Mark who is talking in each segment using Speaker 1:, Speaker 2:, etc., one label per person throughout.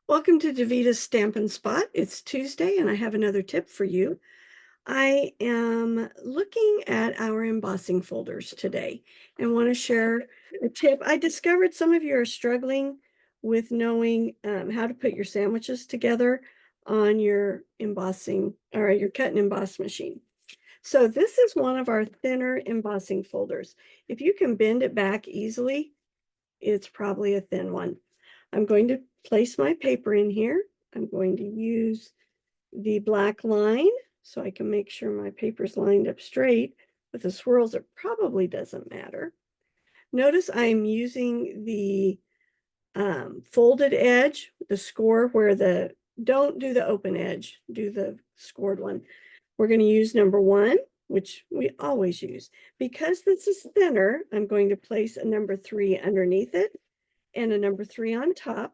Speaker 1: Welcome to Davita's Stampin' Spot. It's Tuesday and I have another tip for you. I am looking at our embossing folders today and want to share a tip. I discovered some of you are struggling with knowing how to put your sandwiches together on your embossing or your cut and emboss machine. So this is one of our thinner embossing folders. If you can bend it back easily, it's probably a thin one. I'm going to place my paper in here. I'm going to use the black line so I can make sure my paper's lined up straight. With the swirls, it probably doesn't matter. Notice I'm using the folded edge, the score where don't do the open edge, do the scored one. We're going to use number 1, which we always use. Because this is thinner, I'm going to place a number 3 underneath it and a number 3 on top,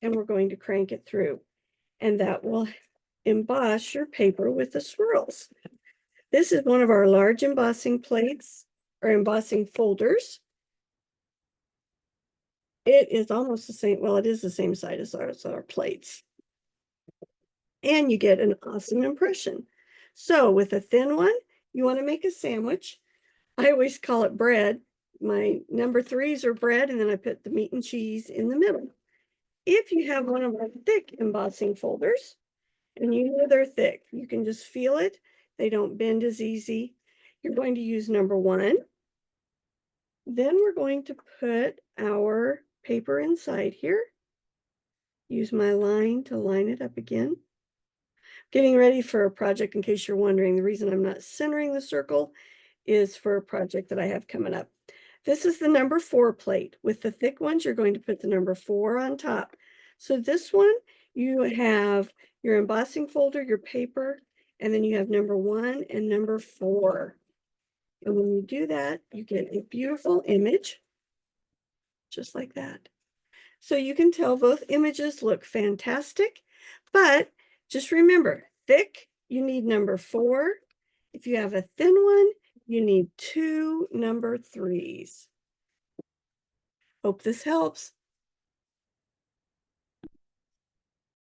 Speaker 1: and we're going to crank it through, and that will emboss your paper with the swirls. This is one of our large embossing plates or embossing folders. It is almost the same, well, it is the same size as our plates. And you get an awesome impression. So with a thin one, you want to make a sandwich. I always call it bread. My number 3s are bread, and then I put the meat and cheese in the middle. If you have one of our thick embossing folders, and you know they're thick, you can just feel it. They don't bend as easy. You're going to use number 1. Then we're going to put our paper inside here. Use my line to line it up again. Getting ready for a project, in case you're wondering. The reason I'm not centering the circle is for a project that I have coming up. This is the number 4 plate. With the thick ones, you're going to put the number 4 on top. So this one, you have your embossing folder, your paper, and then you have number 1 and number 4. And when you do that, you get a beautiful image, just like that. So you can tell both images look fantastic, but just remember, thick, you need number 4. If you have a thin one, you need 2 number 3s. Hope this helps.